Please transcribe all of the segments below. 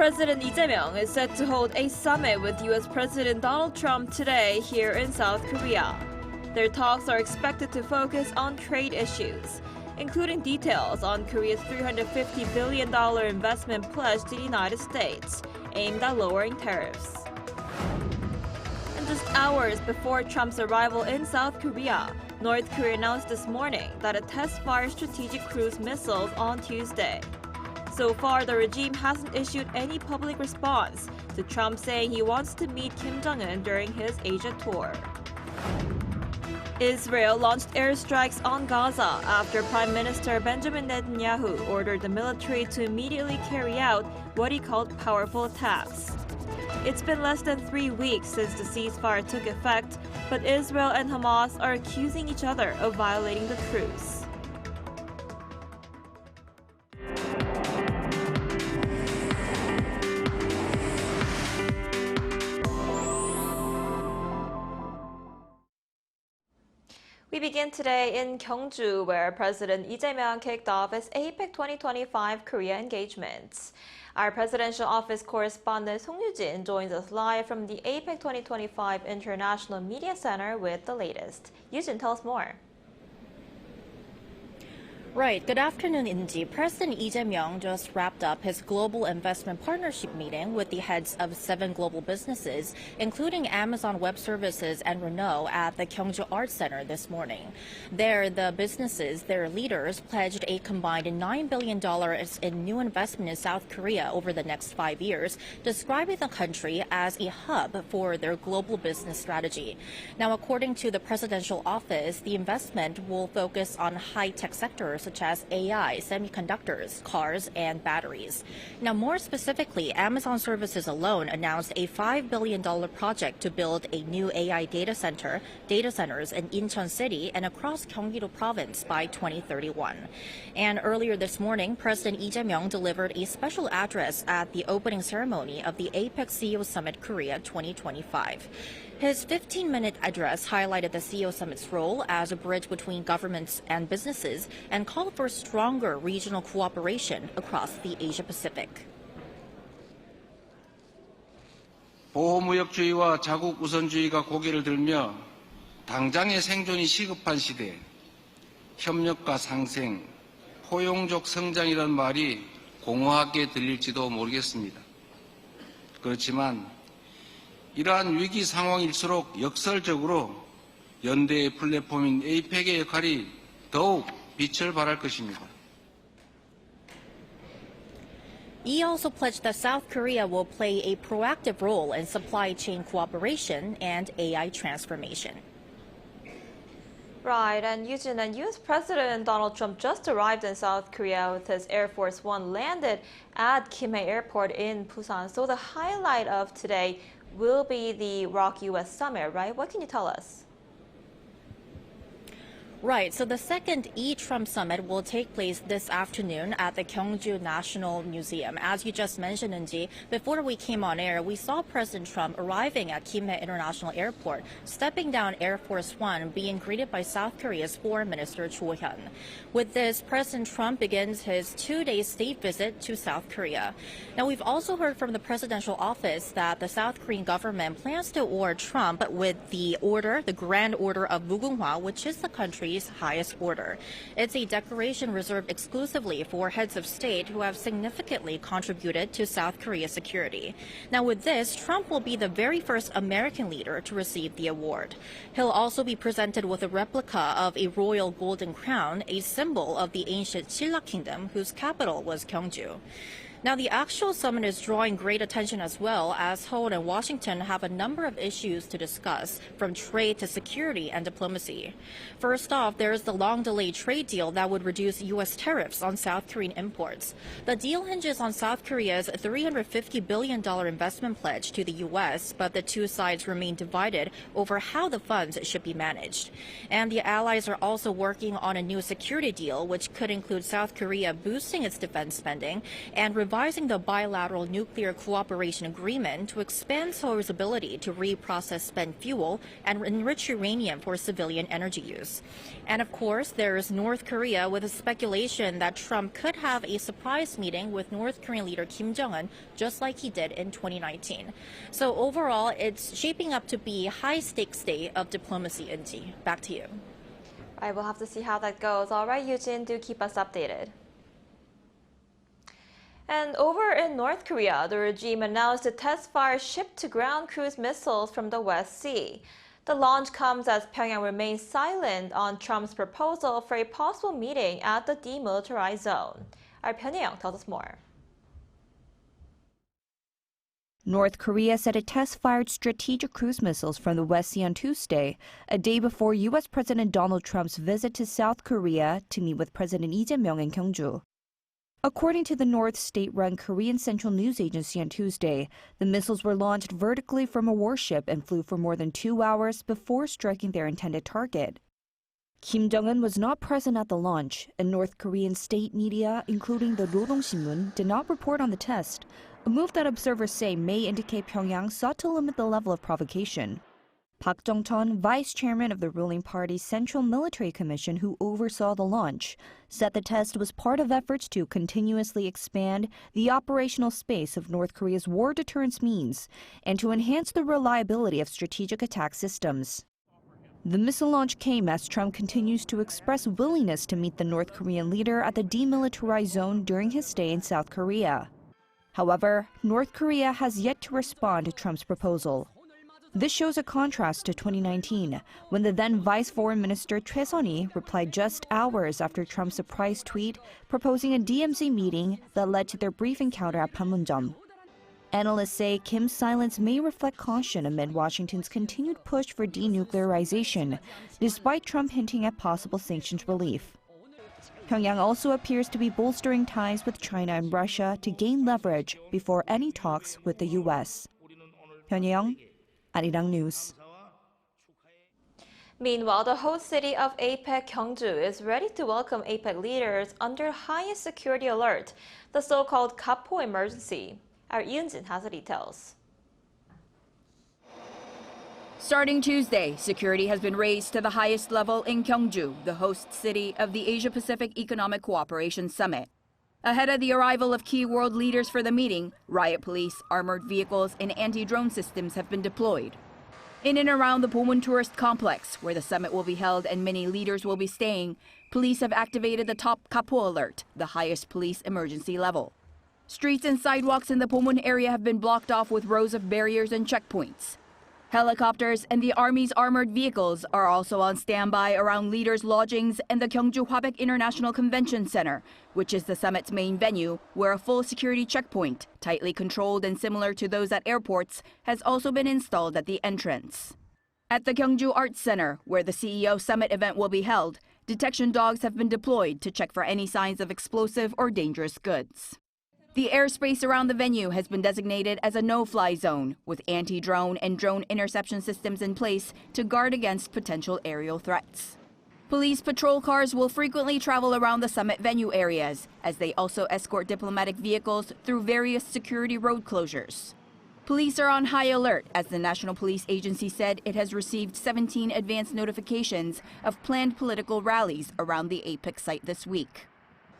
President Lee Jae-myung is set to hold a summit with U.S. President Donald Trump today here in South Korea. Their talks are expected to focus on trade issues, including details on Korea's $350 billion investment pledge to the United States, aimed at lowering tariffs. And just hours before Trump's arrival in South Korea, North Korea announced this morning that it test-fired strategic cruise missiles on Tuesday. So far, the regime hasn't issued any public response to Trump saying he wants to meet Kim Jong-un during his Asia tour. Israel launched airstrikes on Gaza after Prime Minister Benjamin Netanyahu ordered the military to immediately carry out what he called powerful attacks. It's been less than 3 weeks since the ceasefire took effect, but Israel and Hamas are accusing each other of violating the truce. We begin today in Gyeongju, where President Lee Jae-myung kicked off his APEC 2025 Korea engagements. Our presidential office correspondent Song Yoo-jin joins us live from the APEC 2025 International Media Center with the latest. Yoo-jin, tell us more. Right. Good afternoon, Inji. President Lee Jae-myung just wrapped up his global investment partnership meeting with the heads of 7 global businesses, including Amazon Web Services and Renault, at the Gyeongju Arts Center this morning. There, the businesses, their leaders, pledged a combined $9 billion in new investment in South Korea over the next 5 years, describing the country as a hub for their global business strategy. Now, according to the presidential office, the investment will focus on high-tech sectors such as AI, semiconductors, cars, and batteries. Now, more specifically, Amazon Services alone announced a $5 billion project to build a new AI data centers in Incheon City and across Gyeonggi-do Province by 2031. And earlier this morning, President Lee Jae-myung delivered a special address at the opening ceremony of the APEC CEO Summit Korea 2025. His 15-minute address highlighted the CEO Summit's role as a bridge between governments and businesses and called for stronger regional cooperation across the Asia-Pacific. 보호무역주의와 자국 우선주의가 고개를 들며 당장의 생존이 시급한 시대에 협력과 상생, 포용적 성장이란 말이 공허하게 들릴지도 모르겠습니다. 그렇지만 이러한 위기 상황일수록 역설적으로 연대의 플랫폼인 APEC의 역할이 더욱 빛을 발할 것입니다. He also pledged that South Korea will play a proactive role in supply chain cooperation and AI transformation. Right, and Yoo-jin, and U.S. President Donald Trump just arrived in South Korea with his Air Force One landed at Kimhae Airport in Busan. So the highlight of today will be the ROK U.S. Summit, right? What can you tell us? Right. So the second E-Trump summit will take place this afternoon at the Gyeongju National Museum. As you just mentioned, Eunji, before we came on air, we saw President Trump arriving at Kimhae International Airport, stepping down Air Force One, being greeted by South Korea's Foreign Minister Cho Hyun. With this, President Trump begins his 2-day state visit to South Korea. Now, we've also heard from the presidential office that the South Korean government plans to award Trump with the Grand Order of Mugunghwa, which is the country's highest order. It's a decoration reserved exclusively for heads of state who have significantly contributed to South Korea's security. Now, with this, Trump will be the very first American leader to receive the award. He'll also be presented with a replica of a royal golden crown, a symbol of the ancient Silla kingdom, whose capital was Gyeongju. Now, the actual summit is drawing great attention as well, as Seoul and Washington have a number of issues to discuss, from trade to security and diplomacy. First off, there is the long-delayed trade deal that would reduce U.S. tariffs on South Korean imports. The deal hinges on South Korea's $350 billion investment pledge to the U.S., but the two sides remain divided over how the funds should be managed. And the allies are also working on a new security deal, which could include South Korea boosting its defense spending and revising the bilateral nuclear cooperation agreement to expand Seoul's ability to reprocess spent fuel and enrich uranium for civilian energy use. And of course, there's North Korea, with a speculation that Trump could have a surprise meeting with North Korean leader Kim Jong-un, just like he did in 2019. So overall, it's shaping up to be a high-stakes day of diplomacy, Inji. Back to you. All right, we'll have to see how that goes. All right, Yujin, do keep us updated. And over in North Korea, the regime announced to test fire ship-to-ground cruise missiles from the West Sea. The launch comes as Pyongyang remains silent on Trump's proposal for a possible meeting at the demilitarized zone. Our Pyongyang tells us more. North Korea said it test-fired strategic cruise missiles from the West Sea on Tuesday, a day before U.S. President Donald Trump's visit to South Korea to meet with President Lee Jae-myung in Gyeongju. According to the North state-run Korean Central News Agency on Tuesday, the missiles were launched vertically from a warship and flew for more than 2 hours before striking their intended target. Kim Jong-un was not present at the launch, and North Korean state media, including the Rodong-sinmun, did not report on the test, a move that observers say may indicate Pyongyang sought to limit the level of provocation. Park Jong-cheon, vice chairman of the ruling party's Central Military Commission who oversaw the launch, said the test was part of efforts to continuously expand the operational space of North Korea's war deterrence means and to enhance the reliability of strategic attack systems. The missile launch came as Trump continues to express willingness to meet the North Korean leader at the demilitarized zone during his stay in South Korea. However, North Korea has yet to respond to Trump's proposal. This shows a contrast to 2019, when the then Vice Foreign Minister Choi Sun-hee replied just hours after Trump's surprise tweet proposing a DMZ meeting that led to their brief encounter at Panmunjom. Analysts say Kim's silence may reflect caution amid Washington's continued push for denuclearization, despite Trump hinting at possible sanctions relief. Pyongyang also appears to be bolstering ties with China and Russia to gain leverage before any talks with the U.S. Pyongyang, Arirang News. Meanwhile, the host city of APEC, Gyeongju, is ready to welcome APEC leaders under highest security alert, the so-called Kapo emergency. Our Yoonjin has the details. Starting Tuesday, security has been raised to the highest level in Gyeongju, the host city of the Asia-Pacific Economic Cooperation Summit. Ahead of the arrival of key world leaders for the meeting, riot police, armored vehicles, and anti-drone systems have been deployed. In and around the Pomun Tourist Complex, where the summit will be held and many leaders will be staying, police have activated the top Kapo alert, the highest police emergency level. Streets and sidewalks in the Pomun area have been blocked off with rows of barriers and checkpoints. Helicopters and the Army's armored vehicles are also on standby around leaders' lodgings and the Gyeongju Hwabaek International Convention Center, which is the summit's main venue, where a full security checkpoint, tightly controlled and similar to those at airports, has also been installed at the entrance. At the Gyeongju Arts Center, where the CEO Summit event will be held, detection dogs have been deployed to check for any signs of explosive or dangerous goods. The airspace around the venue has been designated as a no-fly zone, with anti-drone and drone interception systems in place to guard against potential aerial threats. Police patrol cars will frequently travel around the summit venue areas, as they also escort diplomatic vehicles through various security road closures. Police are on high alert, as the National Police Agency said it has received 17 advance notifications of planned political rallies around the APEC site this week.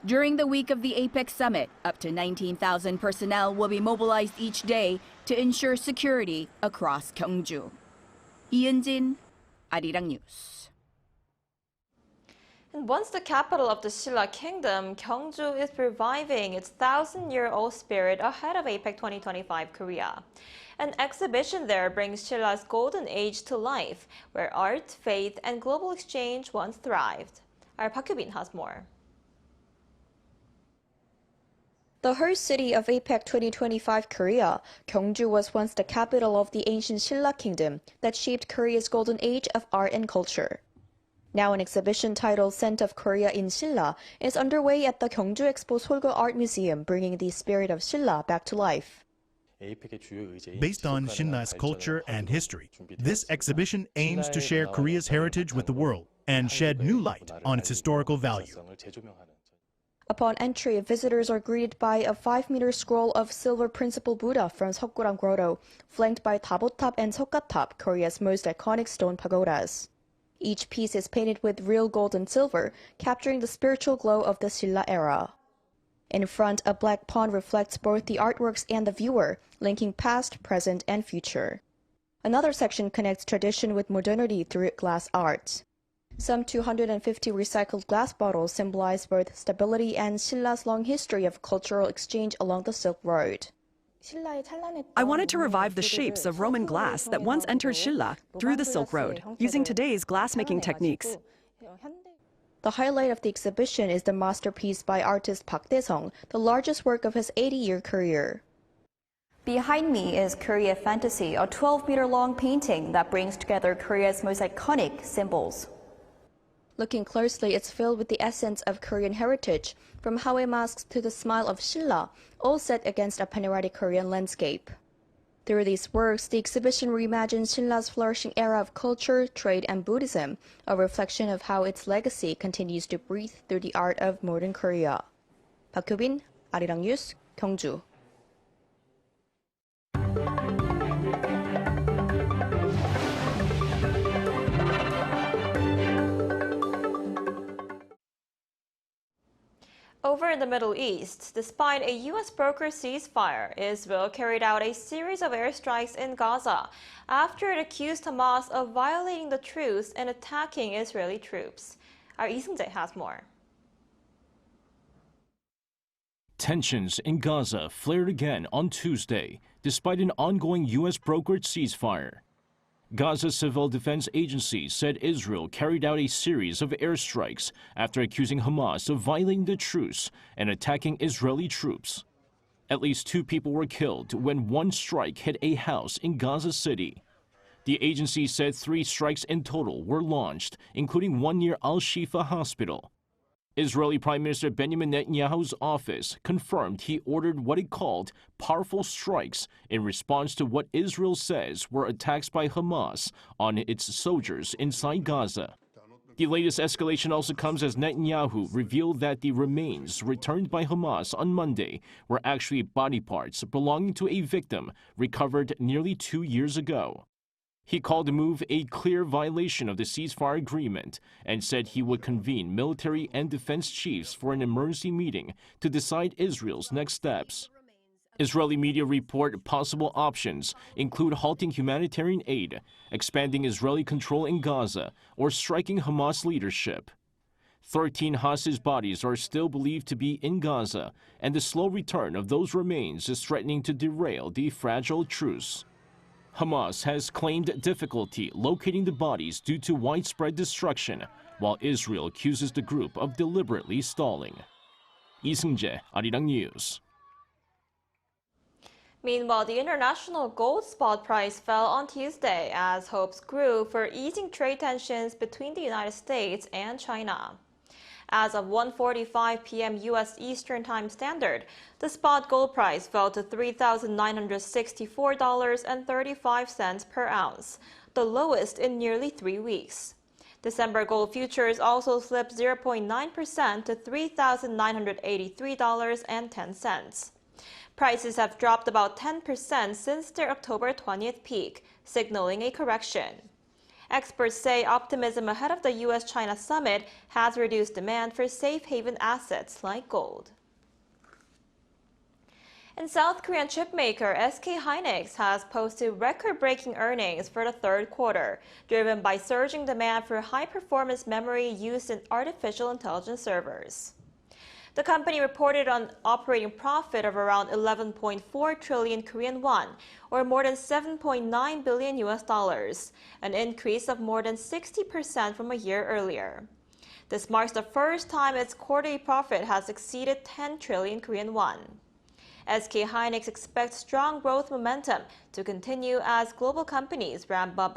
During the week of the APEC summit, up to 19,000 personnel will be mobilized each day to ensure security across Gyeongju. Iunjin, Arirang News. And once the capital of the Shilla Kingdom, Gyeongju is reviving its 1,000-year-old spirit ahead of APEC 2025 Korea. An exhibition there brings Shilla's golden age to life, where art, faith, and global exchange once thrived. Our Park Hyubin has more. The host city of APEC 2025 Korea, Gyeongju was once the capital of the ancient Shilla Kingdom that shaped Korea's golden age of art and culture. Now an exhibition titled Scent of Korea in Shilla is underway at the Gyeongju Expo Seoul Art Museum, bringing the spirit of Shilla back to life. Based on Shilla's culture and history, this exhibition aims to share Korea's heritage with the world and shed new light on its historical value. Upon entry, visitors are greeted by a 5-meter scroll of silver principal Buddha from Seokguram Grotto, flanked by Tabotap and Seokgatap, Korea's most iconic stone pagodas. Each piece is painted with real gold and silver, capturing the spiritual glow of the Shilla era. In front, a black pond reflects both the artworks and the viewer, linking past, present, and future. Another section connects tradition with modernity through glass art. Some 250 recycled glass bottles symbolize both stability and Shilla's long history of cultural exchange along the Silk Road. I wanted to revive the shapes of Roman glass that once entered Shilla through the Silk Road, using today's glass-making techniques. The highlight of the exhibition is the masterpiece by artist Park Dae-sung, the largest work of his 80-year career. Behind me is Korea Fantasy, a 12-meter-long painting that brings together Korea's most iconic symbols. Looking closely, it's filled with the essence of Korean heritage, from Hawaii masks to the smile of Shilla, all set against a panoramic Korean landscape. Through these works, the exhibition reimagines Shilla's flourishing era of culture, trade, and Buddhism, a reflection of how its legacy continues to breathe through the art of modern Korea. Park Hyo-bin, Arirang News, Gyeongju. Over in the Middle East, despite a U.S. brokered ceasefire, Israel carried out a series of airstrikes in Gaza after it accused Hamas of violating the truce and attacking Israeli troops. Our Lee Seung-jae has more. Tensions in Gaza flared again on Tuesday, despite an ongoing U.S. brokered ceasefire. Gaza's Civil Defense Agency said Israel carried out a series of airstrikes after accusing Hamas of violating the truce and attacking Israeli troops. At least 2 people were killed when one strike hit a house in Gaza City. The agency said 3 strikes in total were launched, including one near Al-Shifa Hospital. Israeli Prime Minister Benjamin Netanyahu's office confirmed he ordered what it called powerful strikes in response to what Israel says were attacks by Hamas on its soldiers inside Gaza. The latest escalation also comes as Netanyahu revealed that the remains returned by Hamas on Monday were actually body parts belonging to a victim recovered nearly 2 years ago. He called the move a clear violation of the ceasefire agreement and said he would convene military and defense chiefs for an emergency meeting to decide Israel's next steps. Israeli media report possible options include halting humanitarian aid, expanding Israeli control in Gaza, or striking Hamas leadership. 13 hostage bodies are still believed to be in Gaza, and the slow return of those remains is threatening to derail the fragile truce. Hamas has claimed difficulty locating the bodies due to widespread destruction, while Israel accuses the group of deliberately stalling. Lee Seung-jae, Arirang News. Meanwhile, the international gold spot price fell on Tuesday as hopes grew for easing trade tensions between the United States and China. As of 1:45 p.m. U.S. Eastern Time Standard, the spot gold price fell to $3,964.35 per ounce, the lowest in nearly 3 weeks. December gold futures also slipped 0.9% to $3,983.10. Prices have dropped about 10% since their October 20th peak, signaling a correction. Experts say optimism ahead of the U.S.-China summit has reduced demand for safe haven assets like gold. And South Korean chipmaker SK hynix has posted record-breaking earnings for the 3rd quarter, driven by surging demand for high-performance memory used in artificial intelligence servers. The company reported an operating profit of around 11.4 trillion Korean won, or more than $7.9 billion US, an increase of more than 60% from a year earlier. This marks the first time its quarterly profit has exceeded 10 trillion Korean won. SK hynix expects strong growth momentum to continue as global companies ramp up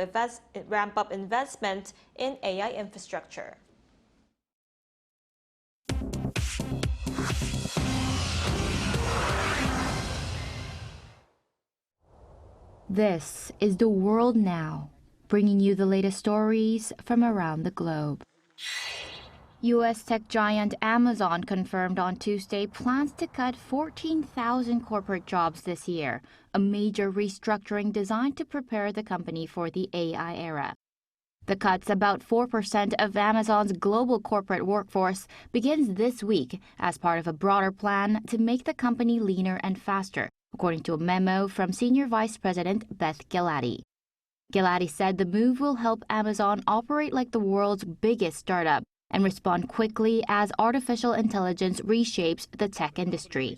investment in AI infrastructure. This is The World Now, bringing you the latest stories from around the globe. U.S. tech giant Amazon confirmed on Tuesday plans to cut 14,000 corporate jobs this year, a major restructuring designed to prepare the company for the AI era. The cuts, about 4% of Amazon's global corporate workforce, begins this week as part of a broader plan to make the company leaner and faster, according to a memo from Senior Vice President Beth Gilady. Gilady said the move will help Amazon operate like the world's biggest startup and respond quickly as artificial intelligence reshapes the tech industry.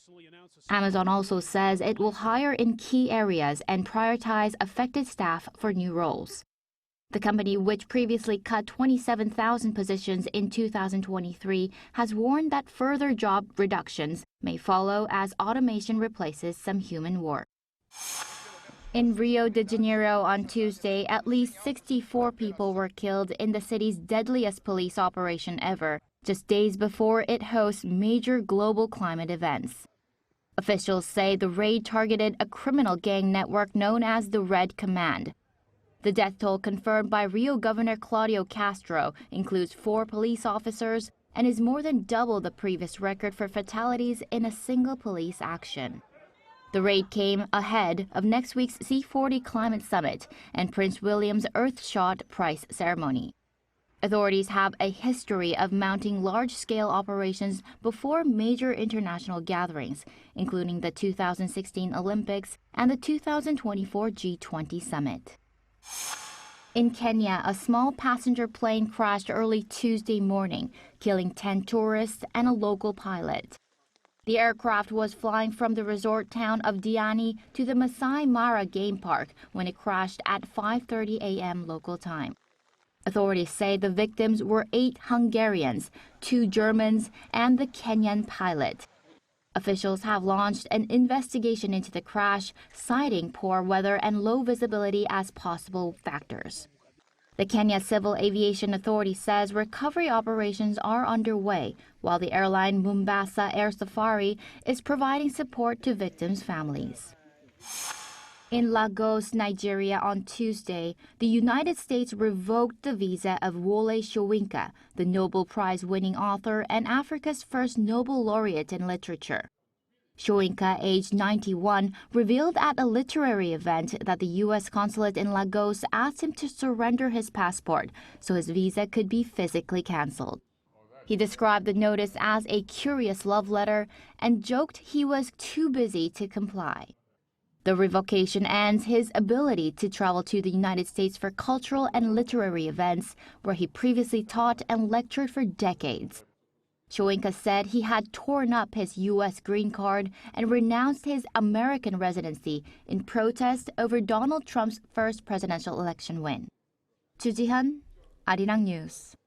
Amazon also says it will hire in key areas and prioritize affected staff for new roles. The company, which previously cut 27,000 positions in 2023, has warned that further job reductions may follow as automation replaces some human work. In Rio de Janeiro on Tuesday, at least 64 people were killed in the city's deadliest police operation ever, just days before it hosts major global climate events. Officials say the raid targeted a criminal gang network known as the Red Command. The death toll confirmed by Rio Governor Claudio Castro includes 4 police officers and is more than double the previous record for fatalities in a single police action. The raid came ahead of next week's C40 climate summit and Prince William's Earthshot Prize ceremony. Authorities have a history of mounting large-scale operations before major international gatherings, including the 2016 Olympics and the 2024 G20 summit. In Kenya, a small passenger plane crashed early Tuesday morning, killing 10 tourists and a local pilot. The aircraft was flying from the resort town of Diani to the Masai Mara game park when it crashed at 5:30 a.m. local time. Authorities say the victims were 8 Hungarians, 2 Germans, and the Kenyan pilot. Officials have launched an investigation into the crash, citing poor weather and low visibility as possible factors. The Kenya Civil Aviation Authority says recovery operations are underway, while the airline Mombasa Air Safari is providing support to victims' families. In Lagos, Nigeria on Tuesday, the United States revoked the visa of Wole Soyinka, the Nobel Prize-winning author and Africa's first Nobel laureate in literature. Soyinka, aged 91, revealed at a literary event that the U.S. consulate in Lagos asked him to surrender his passport so his visa could be physically canceled. He described the notice as a curious love letter and joked he was too busy to comply. The revocation ends his ability to travel to the United States for cultural and literary events, where he previously taught and lectured for decades. Soyinka said he had torn up his U.S. green card and renounced his American residency in protest over Donald Trump's first presidential election win. Chu Ji-hyun, Arirang News.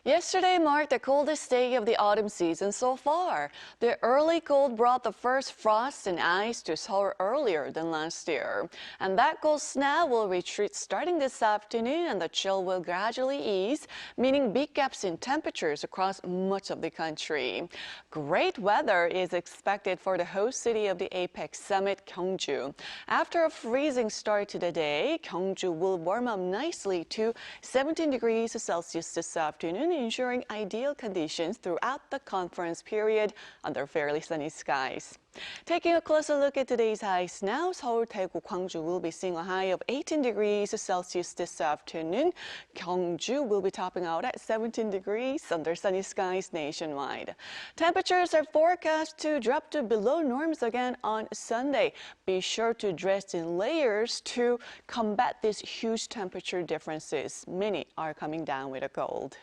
Yesterday marked the coldest day of the autumn season so far. The early cold brought the first frost and ice to Seoul earlier than last year. And that cold snap will retreat starting this afternoon, and the chill will gradually ease, meaning big gaps in temperatures across much of the country. Great weather is expected for the host city of the APEC summit, Gyeongju. After a freezing start to the day, Gyeongju will warm up nicely to 17 degrees Celsius this afternoon, ensuring ideal conditions throughout the conference period under fairly sunny skies. Taking a closer look at today's highs now, Seoul, Daegu, Gwangju will be seeing a high of 18 degrees Celsius this afternoon. Gyeongju will be topping out at 17 degrees under sunny skies nationwide. Temperatures are forecast to drop to below norms again on Sunday. Be sure to dress in layers to combat these huge temperature differences. Many are coming down with a cold.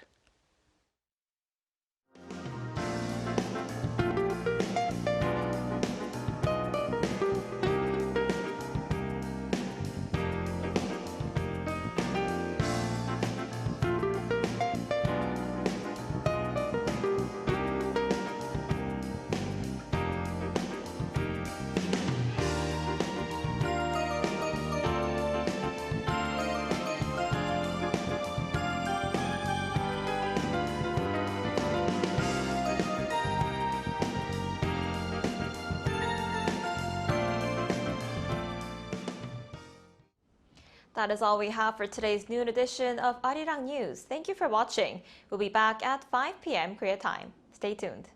That is all we have for today's noon edition of Arirang News. Thank you for watching. We'll be back at 5 p.m. Korea time. Stay tuned.